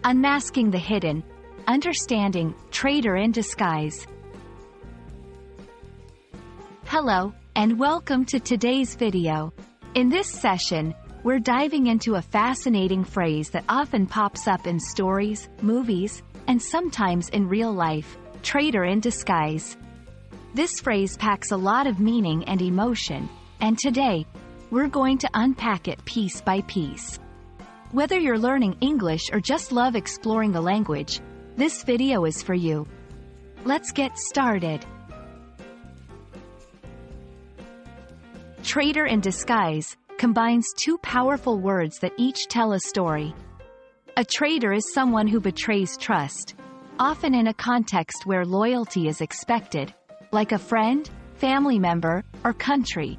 Unmasking the Hidden, Understanding Traitor in Disguise. Hello, and welcome to today's video. In this session, we're diving into a fascinating phrase that often pops up in stories, movies, and sometimes in real life: traitor in disguise. This phrase packs a lot of meaning and emotion, and today, we're going to unpack it piece by piece. Whether you're learning English or just love exploring the language, this video is for you. Let's get started. Traitor in disguise combines two powerful words that each tell a story. A traitor is someone who betrays trust, often in a context where loyalty is expected, like a friend, family member, or country.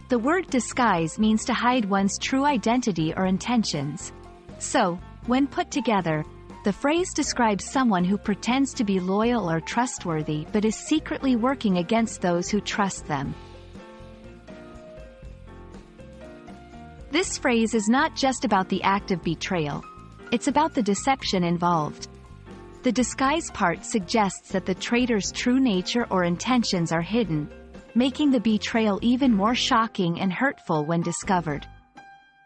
The word disguise means to hide one's true identity or intentions. So, when put together, the phrase describes someone who pretends to be loyal or trustworthy but is secretly working against those who trust them. This phrase is not just about the act of betrayal. It's about the deception involved. The disguise part suggests that the traitor's true nature or intentions are hidden, making the betrayal even more shocking and hurtful when discovered.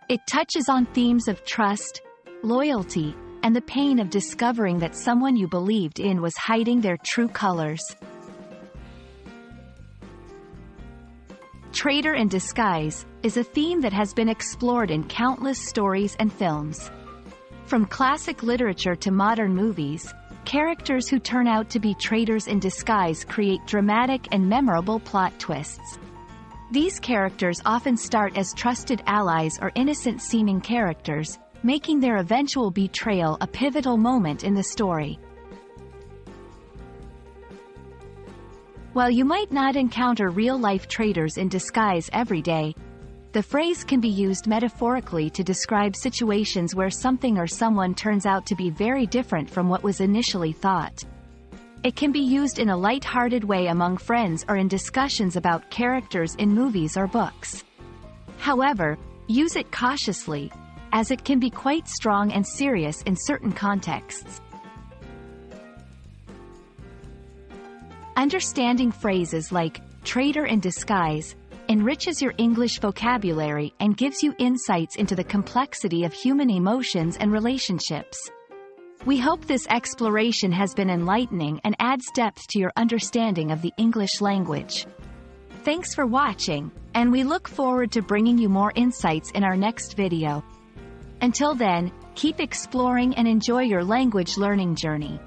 It touches on themes of trust, loyalty, and the pain of discovering that someone you believed in was hiding their true colors. Traitor in disguise is a theme that has been explored in countless stories and films. From classic literature to modern movies, characters who turn out to be traitors in disguise create dramatic and memorable plot twists. These characters often start as trusted allies or innocent-seeming characters, making their eventual betrayal a pivotal moment in the story. While you might not encounter real-life traitors in disguise every day, the phrase can be used metaphorically to describe situations where something or someone turns out to be very different from what was initially thought. It can be used in a light-hearted way among friends or in discussions about characters in movies or books. However, use it cautiously, as it can be quite strong and serious in certain contexts. Understanding phrases like traitor in disguise enriches your English vocabulary and gives you insights into the complexity of human emotions and relationships. We hope this exploration has been enlightening and adds depth to your understanding of the English language. Thanks for watching, and we look forward to bringing you more insights in our next video. Until then, keep exploring and enjoy your language learning journey.